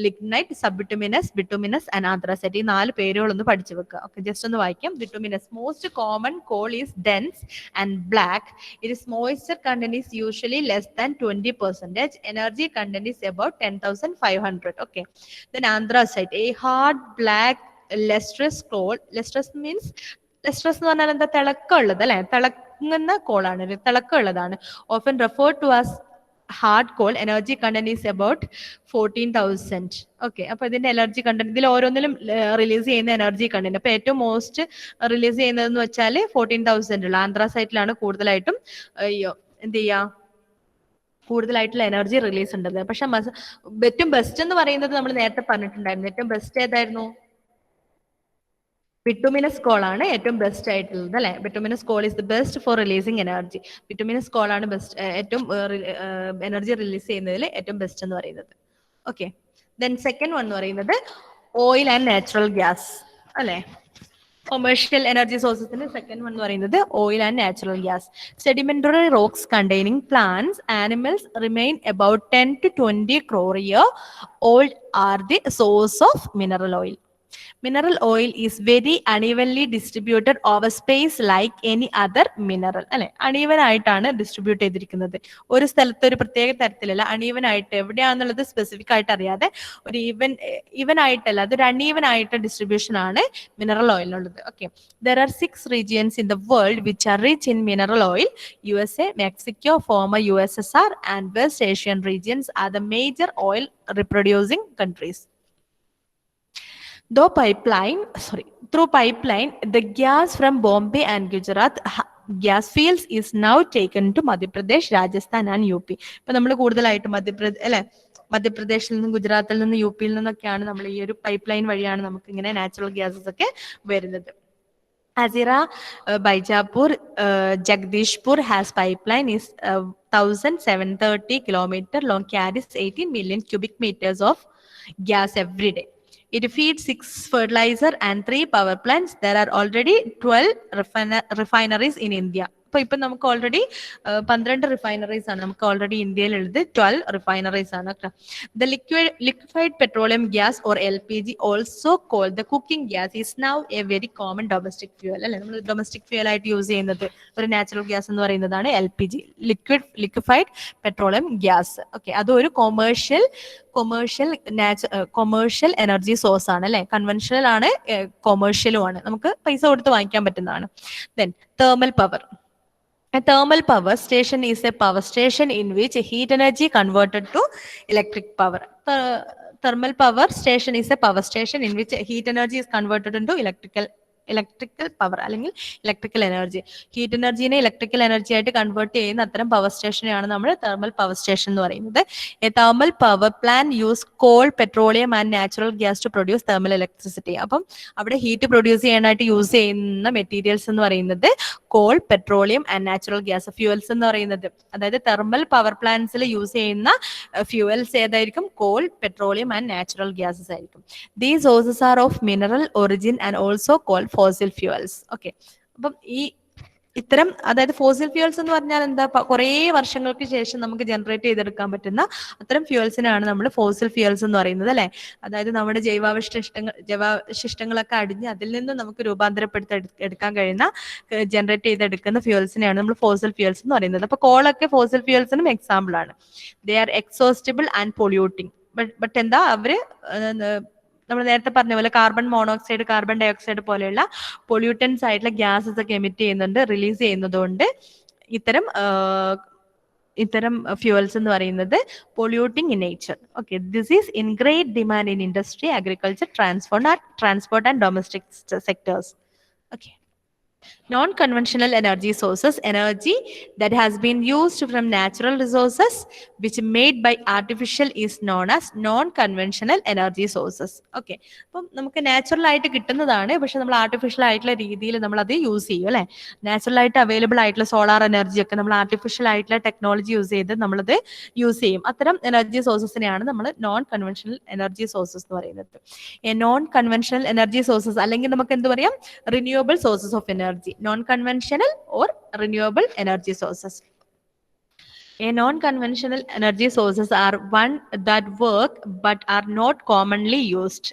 ലിഗ്നൈറ്റ്, സബ്ബിറ്റുമിനസ്, ബിറ്റുമിനസ് ആൻഡ് ആന്ത്രാസൈറ്റ്. ഈ 4 പേരുകളൊന്ന് പഠിച്ചു വെക്കുക. ഓക്കെ, ജസ്റ്റ് ഒന്ന് വായിക്കാം. Bituminous, most common call is dense and black. Its moisture content is usually less than 20%. Energy content is about 10,500. Okay, then anthracite, a hard black lustrous coal. Lustrous means, lustrous എന്ന് പറഞ്ഞാൽ എന്താ? തിളക്കമുള്ളത് അല്ലെ, തിളങ്ങുന്ന കോളാണ്, തിളക്കമുള്ളതാണ്. Often referred to as hard call. Energy content is about 14,000. Okay, അപ്പൊ ഇതിന്റെ energy content ഇതിൽ ഓരോന്നിലും release ചെയ്യുന്ന എനർജി കണ്ടന്റ്. അപ്പൊ ഏറ്റവും മോസ്റ്റ് റിലീസ് ചെയ്യുന്നതെന്ന് വെച്ചാൽ 14,000 ഉള്ള ആന്ത്രാസൈറ്റിലാണ് കൂടുതലായിട്ടും എന്ത് ചെയ്യാ, കൂടുതലായിട്ടുള്ള എനർജി റിലീസ് ഉണ്ടത്. പക്ഷെ ഏറ്റവും ബെസ്റ്റ് എന്ന് പറയുന്നത് നമ്മൾ നേരത്തെ പറഞ്ഞിട്ടുണ്ടായിരുന്നു. ഏറ്റവും ബെസ്റ്റ് ഏതായിരുന്നു? ബിറ്റുമിനസ് കോൾ ആണ് ഏറ്റവും ബെസ്റ്റ് ആയിട്ടുള്ളത് അല്ലെ. Bituminous call is the best for releasing energy. Bituminous call ആണ് ബെസ്റ്റ്, ഏറ്റവും എനർജി റിലീസ് ചെയ്യുന്നതിൽ ഏറ്റവും ബെസ്റ്റ് എന്ന് പറയുന്നത്. ഓക്കെ, ദെൻ സെക്കൻഡ് വൺ എന്ന് പറയുന്നത് ഓയിൽ ആൻഡ് നാച്ചുറൽ ഗ്യാസ് അല്ലെ. കൊമേഴ്ഷ്യൽ എനർജി സോഴ്സസിന്റെ സെക്കൻഡ് വൺ എന്ന് പറയുന്നത് oil and natural gas. Sedimentary rocks containing plants, animals remain about 10 to 20 crore year old are the source of mineral oil. Mineral oil is very unevenly distributed over space like any other mineral. അല്ലെ, അണീവൻ ആയിട്ടാണ് distribute ചെയ്തിരിക്കുന്നത്. ഒരു സ്ഥലത്ത് ഒരു പ്രത്യേക തരത്തിലല്ല, അണീവൻ ആയിട്ട്. എവിടെയാണെന്നുള്ളത് specific ആയിട്ട് അറിയാതെ ഒരു ഈവൻ ആയിട്ടല്ല, അതൊരു അൺഈവൻ ആയിട്ട് ഡിസ്ട്രിബ്യൂഷൻ ആണ് മിനറൽ ഓയിലിനുള്ളത്. Okay, there are 6 regions in the world which are rich in mineral oil. USA, Mexico, former USSR and West Asian regions are the major oil reproducing countries. Through pipeline, the gas from Bombay and Gujarat gas fields is now taken to Madhya Pradesh, Rajasthan and UP. ഇപ്പൊ നമ്മൾ കൂടുതലായിട്ട് മധ്യപ്രദേശിൽ നിന്നും ഗുജറാത്തിൽ നിന്നും U പിയിൽ നിന്നൊക്കെയാണ് നമ്മൾ ഈ ഒരു പൈപ്പ് ലൈൻ വഴിയാണ് നമുക്ക് ഇങ്ങനെ നാച്ചുറൽ ഗ്യാസസ് ഒക്കെ വരുന്നത്. Hazira, Bijapur, Jagdishpur has pipeline is 1,730 kilometer long, carries 18 million cubic meters of gas every day. It feeds 6 fertilizer and 3 power plants. There are already 12 refineries in India. ഇപ്പൊ നമുക്ക് already 12 refineries ആണ് നമുക്ക് already ഇന്ത്യയിലുള്ളത്. 12 refineries ആണ്. The liquefied petroleum gas or LPG, also called the cooking gas, is now a very common domestic fuel. അല്ലെ, നമ്മൾ domestic fuel ആയിട്ട് use ചെയ്യുന്നത് ഒരു നാച്ചുറൽ ഗ്യാസ് എന്ന് പറയുന്നതാണ് LPG, liquefied petroleum gas. Okay, അതൊരു കൊമേഴ്ഷ്യൽ എനർജി സോഴ്സ് ആണ് അല്ലെ. കൺവെൻഷണൽ ആണ്, കൊമേഴ്ഷ്യലും ആണ്, നമുക്ക് പൈസ കൊടുത്ത് വാങ്ങിക്കാൻ പറ്റുന്നതാണ്. Then thermal power. A thermal power station is a power station in which heat energy converted to electric power. Thermal power station is a power station in which heat energy is converted into electrical power അല്ലെങ്കിൽ electrical energy. Heat എനർജീനെ electrical energy ആയിട്ട് convert ചെയ്യുന്ന അത്തരം power സ്റ്റേഷനെയാണ് നമ്മൾ thermal power station എന്ന് പറയുന്നത്. A thermal power plant use coal, petroleum and natural gas to produce thermal electricity. അപ്പം അവിടെ ഹീറ്റ് പ്രൊഡ്യൂസ് ചെയ്യാനായിട്ട് യൂസ് ചെയ്യുന്ന മെറ്റീരിയൽസ് എന്ന് പറയുന്നത് coal, petroleum and natural gas fuels എന്ന് പറയുന്നത്. അതായത് തെർമൽ പവർ പ്ലാന്റ്സിൽ യൂസ് ചെയ്യുന്ന ഫ്യൂവൽസ് ഏതായിരിക്കും? Coal, petroleum and natural gases ആയിരിക്കും. These sources are of mineral origin and also called fossil fuels. Okay, അപ്പം ഈ ഇത്തരം, അതായത് ഫോസിൽ ഫ്യൂവൽസ് എന്ന് പറഞ്ഞാൽ എന്താ? കുറേ വർഷങ്ങൾക്ക് ശേഷം നമുക്ക് ജനറേറ്റ് ചെയ്തെടുക്കാൻ പറ്റുന്ന അത്തരം ഫ്യൂവൽസിനാണ് നമ്മൾ ഫോസിൽ ഫ്യൂവൽസ് എന്ന് പറയുന്നത് അല്ലെ. അതായത് നമ്മുടെ ജൈവാവശിഷ്ടങ്ങളൊക്കെ അടിഞ്ഞ് അതിൽ നിന്ന് നമുക്ക് എടുക്കാൻ കഴിയുന്ന, ജനറേറ്റ് ചെയ്തെടുക്കുന്ന ഫ്യൂവൽസിനെയാണ് നമ്മൾ ഫോസിൽ ഫ്യൂവൽസ് എന്ന് പറയുന്നത്. അപ്പൊ കോളൊക്കെ ഫോസിൽ ഫ്യൂവൽസിനും എക്സാമ്പിൾ ആണ്. They are എക്സോസ്റ്റിബിൾ and polluting. But എന്താ, അവര് നമ്മൾ നേരത്തെ പറഞ്ഞ പോലെ കാർബൺ മോണോക്സൈഡ്, കാർബൺ ഡയോക്സൈഡ് പോലെയുള്ള പൊല്യൂട്ടൻസ് ആയിട്ടുള്ള ഗ്യാസസ് ഒക്കെ എമിറ്റ് ചെയ്യുന്നുണ്ട്, റിലീസ് ചെയ്യുന്നതുകൊണ്ട് ഇത്തരം ഫ്യൂവൽസ് എന്ന് പറയുന്നത് polluting in nature. Okay, this is in great demand in industry, agriculture, transport and domestic sectors. Okay, Non-conventional energy sources, energy that has been used from natural resources which made by artificial is known as non-conventional energy sources. Okay, അപ്പം നമുക്ക് natural ആയിട്ട് കിട്ടുന്നതാണ്, പക്ഷെ നമ്മൾ artificial ആയിട്ടുള്ള രീതിയിൽ നമ്മൾ അത് യൂസ് ചെയ്യും അല്ലെ. നാച്ചുറൽ ആയിട്ട് അവൈലബിൾ ആയിട്ടുള്ള സോളാർ എനർജി ഒക്കെ നമ്മൾ ആർട്ടിഫിഷ്യൽ ആയിട്ടുള്ള ടെക്നോളജി യൂസ് ചെയ്ത് നമ്മളത് യൂസ് ചെയ്യും. അത്തരം എനർജി സോഴ്സസിനെയാണ് നമ്മൾ നോൺ കൺവെൻഷണൽ എനർജി സോഴ്സസ് എന്ന് പറയുന്നത്. നോൺ കൺവെൻഷണൽ എനർജി സോഴ്സസ് അല്ലെങ്കിൽ നമുക്ക് എന്ത് പറയാം, renewable sources of energy, non-conventional or renewable energy sources. A non-conventional energy sources are one that work but are not commonly used.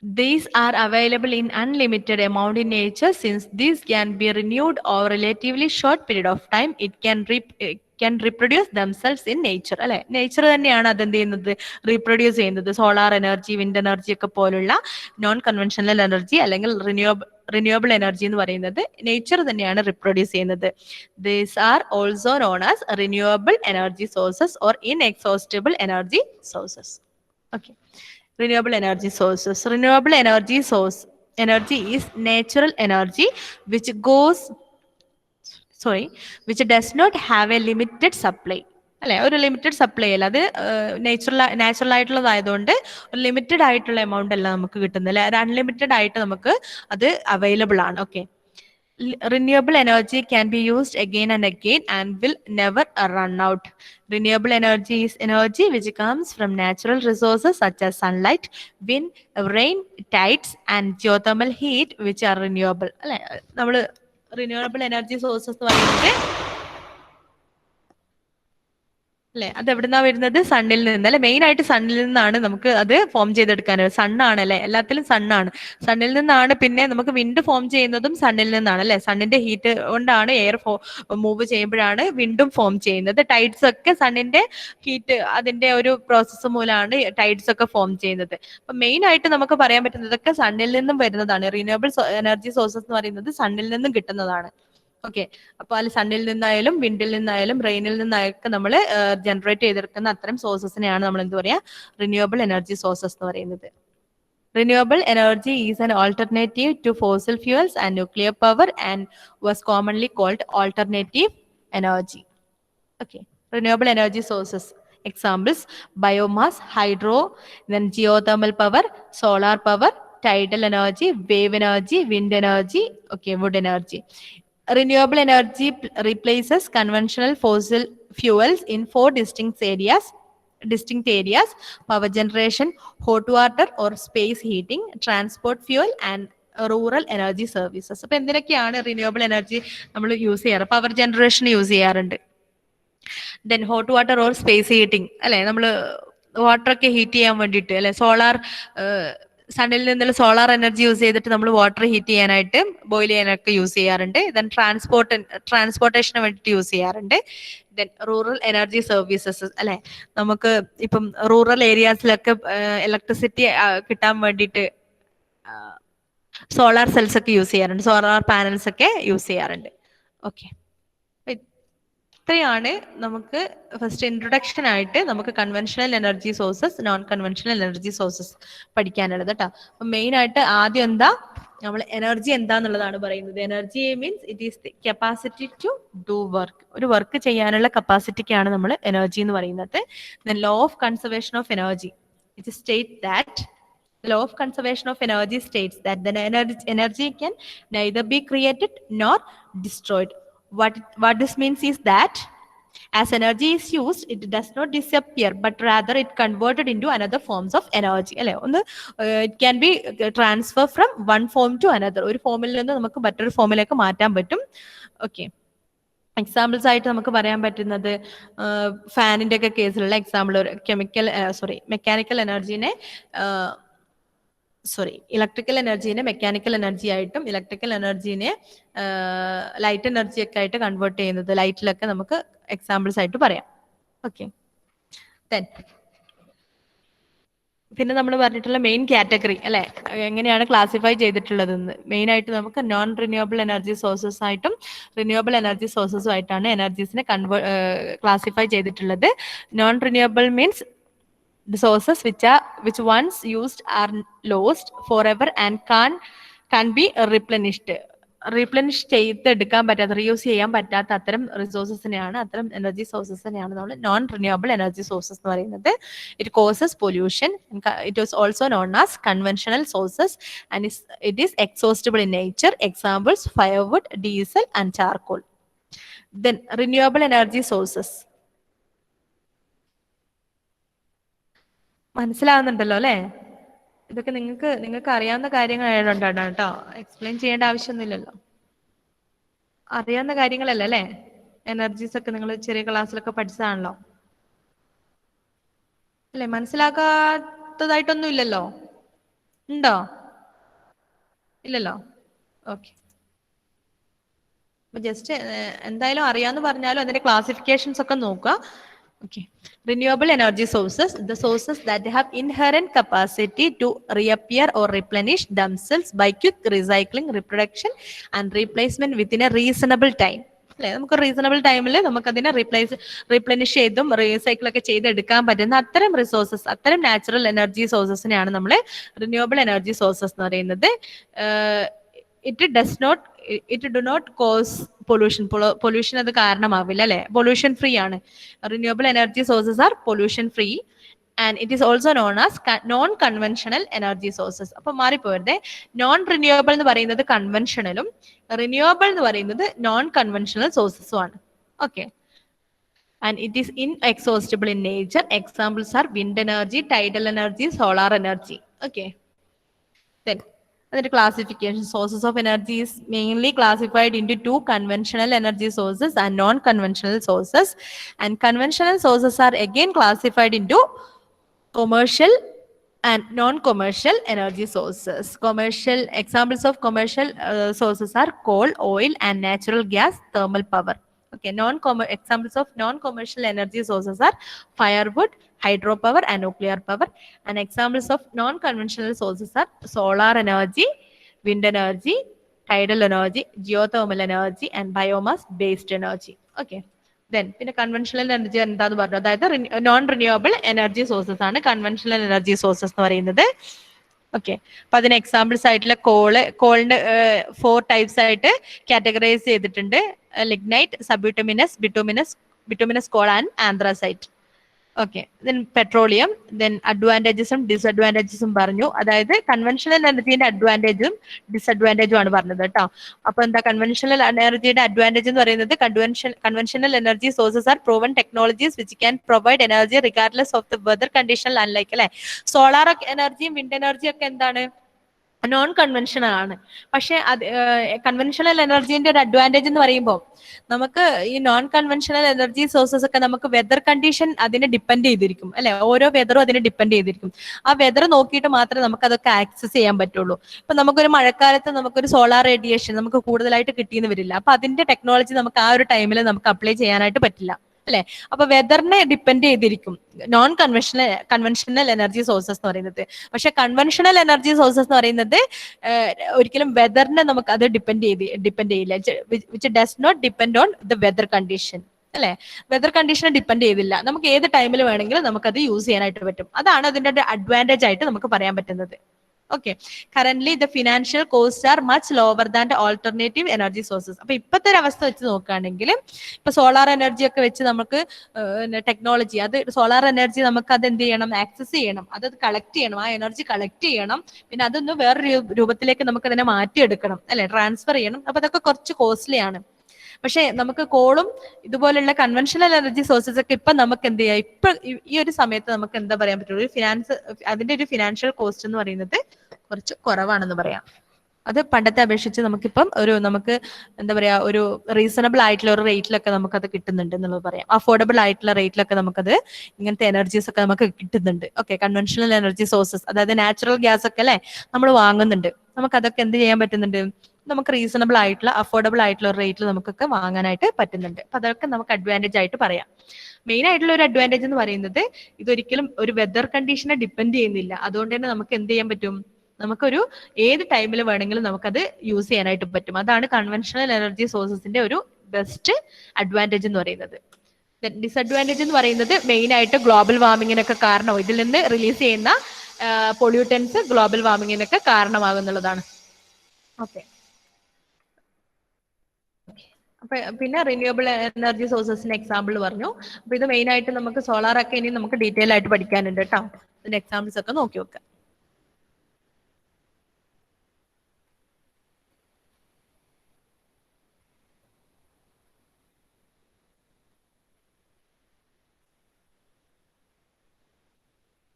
These are available in unlimited amount in nature. Since these can be renewed over a relatively short period of time, it can reproduce themselves in nature. അല്ലെ, nature തന്നെയാണ് അതെന്ത് ചെയ്യുന്നത്, reproduce ചെയ്യുന്നത്. Solar energy, wind energy ഒക്കെ പോലുള്ള non conventional energy അല്ലെങ്കിൽ renewable energy എന്ന് പറയുന്നത് നേച്ചർ തന്നെയാണ് റിപ്രൊഡ്യൂസ് ചെയ്യുന്നത്. These are also non as renewable energy sources or inexhaustible energy sources. Okay, renewable energy sources. Renewable energy is natural energy which does not have a limited supply. അല്ലെ, ഒരു limited supply അല്ല, അത് natural ആയിട്ടുള്ളതായതുകൊണ്ട് ഒരു limited ആയിട്ടുള്ള amount അല്ല നമുക്ക് കിട്ടുന്നില്ല, unlimited ആയിട്ട് നമുക്ക് അത് അവൈലബിൾ ആണ്. Okay, renewable energy can be used again and again and will never run out. Renewable energy is energy which comes from natural resources such as sunlight, wind, rain, tides and geothermal heat which are renewable. അല്ലെ, നമ്മൾ renewable energy sources എന്ന് പറയുന്നത് അല്ലെ, അത് എവിടുന്നാ വരുന്നത്, സണ്ണിൽ നിന്ന് അല്ലെ. മെയിൻ ആയിട്ട് സണ്ണിൽ നിന്നാണ് നമുക്ക് അത് ഫോം ചെയ്തെടുക്കാൻ. സണ്ണാണ് അല്ലെ, എല്ലാത്തിലും സണ്ണാണ്, സണ്ണിൽ നിന്നാണ്. പിന്നെ നമുക്ക് വിൻഡ് ഫോം ചെയ്യുന്നതും സണ്ണിൽ നിന്നാണ് അല്ലെ. സണ്ണിന്റെ ഹീറ്റ് കൊണ്ടാണ് എയർ മൂവ് ചെയ്യുമ്പോഴാണ് വിൻഡും ഫോം ചെയ്യുന്നത്. ടൈഡ്സ് ഒക്കെ സണ്ണിന്റെ ഹീറ്റ്, അതിന്റെ ഒരു പ്രോസസ്സ് മൂലമാണ് ടൈഡ്സ് ഒക്കെ ഫോം ചെയ്യുന്നത്. അപ്പൊ മെയിൻ ആയിട്ട് നമുക്ക് പറയാൻ പറ്റുന്നതൊക്കെ സണ്ണിൽ നിന്നും വരുന്നതാണ്. റിന്യൂവബിൾ എനർജി സോഴ്സസ് എന്ന് പറയുന്നത് സണ്ണിൽ നിന്നും കിട്ടുന്നതാണ്. ഓക്കെ, അപ്പൊ അതിൽ സണ്ണിൽ നിന്നായാലും വിൻഡിൽ നിന്നായാലും റെയിനിൽ നിന്നായൊക്കെ നമ്മൾ ജനറേറ്റ് ചെയ്തെടുക്കുന്ന അത്തരം സോഴ്സസിനെയാണ് നമ്മൾ എന്ത് പറയാ, റിന്യൂവബിൾ എനർജി സോഴ്സസ് എന്ന് പറയുന്നത്. Renewable energy is an alternative to fossil fuels and nuclear power and was commonly called alternative energy. Okay, renewable energy sources. Examples: biomass, hydro, then geothermal power, solar power, tidal energy, wave energy, wind energy, okay, wood energy. Renewable energy replaces conventional fossil fuels in 4 distinct areas: power generation, hot water or space heating, transport fuel and rural energy services. അപ്പൊ എന്തിനൊക്കെയാണ് renewable energy നമ്മൾ use ചെയ്യാറ്? Power generation use ചെയ്യാറുണ്ട്, then hot water or space heating അല്ലെ, നമ്മൾ water ഒക്കെ heat ചെയ്യാൻ വേണ്ടിയിട്ട് അല്ലെ, സോളാർ സണ്ണിൽ നിന്നുള്ള സോളാർ എനർജി യൂസ് ചെയ്തിട്ട് നമ്മൾ വാട്ടർ ഹീറ്റ് ചെയ്യാനായിട്ട്, ബോയിൽ ചെയ്യാനൊക്കെ യൂസ് ചെയ്യാറുണ്ട്. ദെൻ ട്രാൻസ്പോർട്ടേഷന് വേണ്ടിയിട്ട് യൂസ് ചെയ്യാറുണ്ട്. ദെൻ റൂറൽ എനർജി സർവീസസ് അല്ലെ, നമുക്ക് ഇപ്പം റൂറൽ ഏരിയാസിലൊക്കെ ഇലക്ട്രിസിറ്റി കിട്ടാൻ വേണ്ടിയിട്ട് സോളാർ സെൽസ് ഒക്കെ യൂസ് ചെയ്യാറുണ്ട്, സോളാർ പാനൽസ് ഒക്കെ യൂസ് ചെയ്യാറുണ്ട്. ഓക്കെ, ഇത്രയാണ് നമുക്ക് ഫസ്റ്റ് ഇൻട്രൊഡക്ഷൻ ആയിട്ട് നമുക്ക് conventional energy sources, non conventional energy sources പഠിക്കാനുള്ളത് കേട്ടോ. അപ്പൊ മെയിൻ ആയിട്ട് ആദ്യം എന്താ, നമ്മൾ എനർജി എന്താന്നുള്ളതാണ് പറയുന്നത്. Energy means it is the capacity to do work. ഒരു വർക്ക് ചെയ്യാനുള്ള കപ്പാസിറ്റിക്കാണ് നമ്മൾ എനർജി എന്ന് പറയുന്നത്. Then law of conservation of energy, it state that the law of conservation of energy states that the energy can neither be created nor destroyed. What this means is that as energy is used, it does not disappear, but rather it converted into another forms of energy. It can be transferred from one form to another. ഒരു ഫോമിൽ നിന്ന് നമുക്ക് മറ്റൊരു ഫോമിലേക്ക് മാറ്റാൻ പറ്റും. Okay, examples ആയിട്ട് നമുക്ക് പറയാൻ പറ്റുന്നത് ഫാനിന്റെ ഒക്കെ കേസിലുള്ള എക്സാമ്പിൾ, മെക്കാനിക്കൽ എനർജീനെ ഇലക്ട്രിക്കൽ എനർജീനെ മെക്കാനിക്കൽ എനർജി ആയിട്ടും ഇലക്ട്രിക്കൽ എനർജീനെ ലൈറ്റ് എനർജി ഒക്കെ ആയിട്ട് കൺവേർട്ട് ചെയ്യുന്നത് ലൈറ്റിലൊക്കെ നമുക്ക് എക്സാമ്പിൾസ് ആയിട്ട് പറയാം. ഓക്കെ, പിന്നെ നമ്മൾ പറഞ്ഞിട്ടുള്ള മെയിൻ കാറ്റഗറി അല്ലെ, എങ്ങനെയാണ് ക്ലാസിഫൈ ചെയ്തിട്ടുള്ളതെന്ന്. മെയിൻ ആയിട്ട് നമുക്ക് നോൺ റിന്യൂവബിൾ എനർജി സോഴ്സസ് ആയിട്ടും റിന്യൂവബിൾ എനർജി സോഴ്സസും ആയിട്ടാണ് എനർജീസിനെ ക്ലാസിഫൈ ചെയ്തിട്ടുള്ളത്. Non renewable means the sources which once used are lost forever and can be replenished. Replenish ചെയ്തെടുക്കാൻ പറ്റാത്ത, റീയൂസ് ചെയ്യാൻ പറ്റാത്ത അത്തരം റിസോഴ്സസിനെയാണ്, അത്തരം എനർജി സോഴ്സസിനെയാണ് നമ്മൾ നോൺ റിന്യൂവബിൾ എനർജി സോഴ്സസ് എന്ന് പറയുന്നത്. It causes pollution. It is also non as conventional sources and it is exhaustible in nature. Examples firewood, diesel and charcoal. Then renewable energy sources. മനസ്സിലാവുന്നുണ്ടല്ലോ അല്ലേ? ഇതൊക്കെ നിങ്ങൾക്ക് അറിയാവുന്ന കാര്യങ്ങളായതുകൊണ്ടാണ് കേട്ടോ, എക്സ്പ്ലെയിൻ ചെയ്യേണ്ട ആവശ്യമൊന്നുമില്ലല്ലോ. അറിയാവുന്ന കാര്യങ്ങളല്ല അല്ലേ? എനർജീസ് ഒക്കെ നിങ്ങൾ ചെറിയ ക്ലാസ്സിലൊക്കെ പഠിച്ചതാണല്ലോ അല്ലേ? മനസ്സിലാക്കാത്തതായിട്ടൊന്നും ഇല്ലല്ലോ, ഉണ്ടോ? ഇല്ലല്ലോ. ഓക്കെ. ജസ്റ്റ് എന്തായാലും അറിയാന്ന് പറഞ്ഞാലും അതിന്റെ ക്ലാസിഫിക്കേഷൻസ് ഒക്കെ നോക്കുക. Okay. Renewable energy sources, the sources that have inherent capacity to reappear or replenish themselves by quick recycling, reproduction and replacement within a reasonable time. അല്ലെ, നമുക്ക് റീസണബിൾ ടൈമിൽ നമുക്ക് അതിനെ റീപ്ലനിഷ് ചെയ്തും റീസൈക്കിൾ ഒക്കെ ചെയ്തെടുക്കാൻ പറ്റുന്ന അത്തരം റിസോഴ്സസ്, അത്തരം നാച്ചുറൽ എനർജി സോഴ്സസിനെയാണ് നമ്മൾ റിന്യൂവബിൾ എനർജി സോഴ്സസ് എന്ന് പറയുന്നത്. It do not cause pollution അത് കാരണമാവില്ല അല്ലെ? പൊല്യൂഷൻ ഫ്രീ ആണ്. Renewable energy sources are pollution free and it is also non as non conventional energy sources. അപ്പൊ മാറിപ്പോരുത്. നോൺ റിന്യൂവബിൾ എന്ന് പറയുന്നത് കൺവെൻഷണലും റിന്യൂവബിൾ എന്ന് പറയുന്നത് നോൺ കൺവെൻഷണൽ സോഴ്സസും ആണ്. Okay. And it is inexhaustible in nature. Examples are wind energy, tidal energy, solar energy. Okay. Then അതിന്റെ classification, sources of energy is mainly classified into two: conventional energy sources and non-conventional sources. And conventional sources are again classified into commercial and non-commercial energy sources. Commercial examples of commercial sources are coal, oil, and natural gas, thermal power. Okay, examples of non-commercial energy sources are firewood, hydropower, and nuclear power. And examples of non-conventional sources are solar energy, wind energy, tidal energy, geothermal energy, and biomass-based energy. Okay. Then, പിന്നെ conventional energy എന്താന്ന് പറഞ്ഞു, അതായത് non renewable energy sources ആണ് conventional energy sources എന്ന് പറയുന്നത്. Okay. അപ്പൊ അതിന് examples ആയിട്ടുള്ള കോളിന്റെ 4 ടൈപ്സ് ആയിട്ട് കാറ്റഗറൈസ് ചെയ്തിട്ടുണ്ട്: lignite, subbituminous, bituminous coal and anthracite. Okay. Then petroleum. Then അഡ്വാൻറ്റേജസും ഡിസ്അഡ്വാൻറ്റേജസും പറഞ്ഞു. അതായത് കൺവെൻഷണൽ എനർജീന്റെ അഡ്വാൻറ്റേജും ഡിസ്അഡ്വാൻറ്റേജും ആണ് പറഞ്ഞത് കേട്ടോ. അപ്പൊ എന്താ കൺവെൻഷണൽ എനർജിയുടെ അഡ്വാൻറ്റേജ് എന്ന് പറയുന്നത്? Conventional energy sources are proven technologies which can provide energy regardless of the weather condition. Unlike അല്ലെ സോളാർ എനർജിയും വിൻഡ് എനർജിയും ഒക്കെ എന്താണ്? നോൺ കൺവെൻഷണൽ ആണ്. പക്ഷെ അത് കൺവെൻഷണൽ എനർജീന്റെ ഒരു അഡ്വാൻറ്റേജ് എന്ന് പറയുമ്പോൾ നമുക്ക് ഈ നോൺ കൺവെൻഷണൽ എനർജി സോഴ്സസ് ഒക്കെ നമുക്ക് വെതർ കണ്ടീഷൻ അതിനെ ഡിപ്പെൻഡ് ചെയ്തിരിക്കും അല്ലെ? ഓരോ വെതറും അതിനെ ഡിപ്പെൻഡ് ചെയ്തിരിക്കും. ആ വെതർ നോക്കിയിട്ട് മാത്രമേ നമുക്ക് അതൊക്കെ ആക്സസ് ചെയ്യാൻ പറ്റുള്ളൂ. ഇപ്പൊ നമുക്കൊരു മഴക്കാലത്ത് നമുക്കൊരു സോളാർ റേഡിയേഷൻ നമുക്ക് കൂടുതലായിട്ട് കിട്ടിയെന്ന് വരില്ല. അപ്പൊ അതിന്റെ ടെക്നോളജി നമുക്ക് ആ ഒരു ടൈമിൽ നമുക്ക് അപ്ലൈ ചെയ്യാനായിട്ട് പറ്റില്ല അല്ലെ? അപ്പൊ വെതറിനെ ഡിപ്പെൻഡ് ചെയ്തിരിക്കും നോൺ കൺവെൻഷണൽ എനർജി സോഴ്സസ് എന്ന് പറയുന്നത്. പക്ഷെ കൺവെൻഷണൽ എനർജി സോഴ്സസ് എന്ന് പറയുന്നത് ഒരിക്കലും വെതറിനെ നമുക്ക് അത് ഡിപ്പെൻഡ് ചെയ്യില്ല. Which does not depend on the weather condition അല്ലെ? വെതർ കണ്ടീഷനെ ഡിപ്പെൻഡ് ചെയ്തില്ല. നമുക്ക് ഏത് ടൈമിൽ വേണമെങ്കിലും നമുക്കത് യൂസ് ചെയ്യാനായിട്ട് പറ്റും. അതാണ് അതിന്റെ ഒരു അഡ്വാൻറ്റേജ് ആയിട്ട് നമുക്ക് പറയാൻ പറ്റുന്നത്. Okay. Currently, the financial costs are much lower than the alternative energy sources. അപ്പൊ ഇപ്പോഴത്തെ ഒരു അവസ്ഥ വെച്ച് നോക്കുകയാണെങ്കിൽ ഇപ്പൊ സോളാർ എനർജി ഒക്കെ വെച്ച് നമുക്ക് ടെക്നോളജി, അത് സോളാർ എനർജി നമുക്ക് അത് എന്ത് ചെയ്യണം? ആക്സസ് ചെയ്യണം, അത് കളക്ട് ചെയ്യണം, ആ എനർജി കളക്ട് ചെയ്യണം, പിന്നെ അതൊന്ന് വേറെ രൂപത്തിലേക്ക് നമുക്ക് അതിനെ മാറ്റിയെടുക്കണം അല്ലെ? ട്രാൻസ്ഫർ ചെയ്യണം. അപ്പൊ അതൊക്കെ കുറച്ച് കോസ്റ്റ്ലി ആണ്. പക്ഷെ നമുക്ക് കോളും ഇതുപോലുള്ള കൺവെൻഷണൽ എനർജി സോഴ്സസ് ഒക്കെ ഇപ്പൊ നമുക്ക് എന്ത് ചെയ്യാം? ഇപ്പൊ ഈ ഒരു സമയത്ത് നമുക്ക് എന്താ പറയാൻ പറ്റുള്ളൂ? അതിന്റെ ഒരു ഫിനാൻഷ്യൽ കോസ്റ്റ് എന്ന് പറയുന്നത് കുറച്ച് കുറവാണെന്ന് പറയാം. അത് പണ്ടത്തെ അപേക്ഷിച്ച് നമുക്കിപ്പം നമുക്ക് എന്താ പറയാ, ഒരു റീസണബിൾ ആയിട്ടുള്ള ഒരു റേറ്റിലൊക്കെ നമുക്കത് കിട്ടുന്നുണ്ട് എന്നുള്ളത് പറയാം. അഫോർഡബിൾ ആയിട്ടുള്ള റേറ്റിലൊക്കെ നമുക്കത് ഇങ്ങനത്തെ എനർജീസ് ഒക്കെ നമുക്ക് കിട്ടുന്നുണ്ട്. ഓക്കെ. കൺവെൻഷണൽ എനർജി സോഴ്സസ്, അതായത് നാച്ചുറൽ ഗ്യാസ് ഒക്കെ അല്ലെ നമ്മൾ വാങ്ങുന്നുണ്ട്. നമുക്ക് അതൊക്കെ എന്ത് ചെയ്യാൻ പറ്റുന്നുണ്ട്? നമുക്ക് റീസണബിൾ ആയിട്ടുള്ള അഫോർഡബിൾ ആയിട്ടുള്ള ഒരു റേറ്റിൽ നമുക്കൊക്കെ വാങ്ങാനായിട്ട് പറ്റുന്നുണ്ട്. അപ്പൊ അതൊക്കെ നമുക്ക് അഡ്വാൻറ്റേജ് ആയിട്ട് പറയാം. മെയിൻ ആയിട്ടുള്ള ഒരു അഡ്വാൻറ്റേജ് എന്ന് പറയുന്നത് ഇതൊരിക്കലും ഒരു വെതർ കണ്ടീഷനെ ഡിപ്പെൻഡ് ചെയ്യുന്നില്ല. അതുകൊണ്ട് തന്നെ നമുക്ക് എന്ത് ചെയ്യാൻ പറ്റും? നമുക്കൊരു ഏത് ടൈമിൽ വേണമെങ്കിലും നമുക്കത് യൂസ് ചെയ്യാനായിട്ട് പറ്റും. അതാണ് കൺവെൻഷണൽ എനർജി സോഴ്സസിന്റെ ഒരു ബെസ്റ്റ് അഡ്വാൻറ്റേജ് എന്ന് പറയുന്നത്. ഡിസഡ്വാൻറ്റേജ് എന്ന് പറയുന്നത് മെയിൻ ആയിട്ട് ഗ്ലോബൽ വാർമിങ്ങിനൊക്കെ കാരണമാവും. ഇതിൽ നിന്ന് റിലീസ് ചെയ്യുന്ന പൊല്യൂട്ടൻസ് ഗ്ലോബൽ വാർമിങ്ങിനൊക്കെ കാരണമാകുന്നുള്ളതാണ്. ഓക്കെ. പിന്നെ റിന്യൂവബിൾ എനർജി സോഴ്സസിന്റെ എക്സാമ്പിൾ പറഞ്ഞു. അപ്പൊ ഇത് മെയിൻ ആയിട്ട് നമുക്ക് സോളാർ ഒക്കെ ഇനി നമുക്ക് ഡീറ്റെയിൽ ആയിട്ട് പഠിക്കാനുണ്ട് കേട്ടോ. ഇതിന്റെ എക്സാമ്പിൾസ് ഒക്കെ നോക്കി വെക്കാം.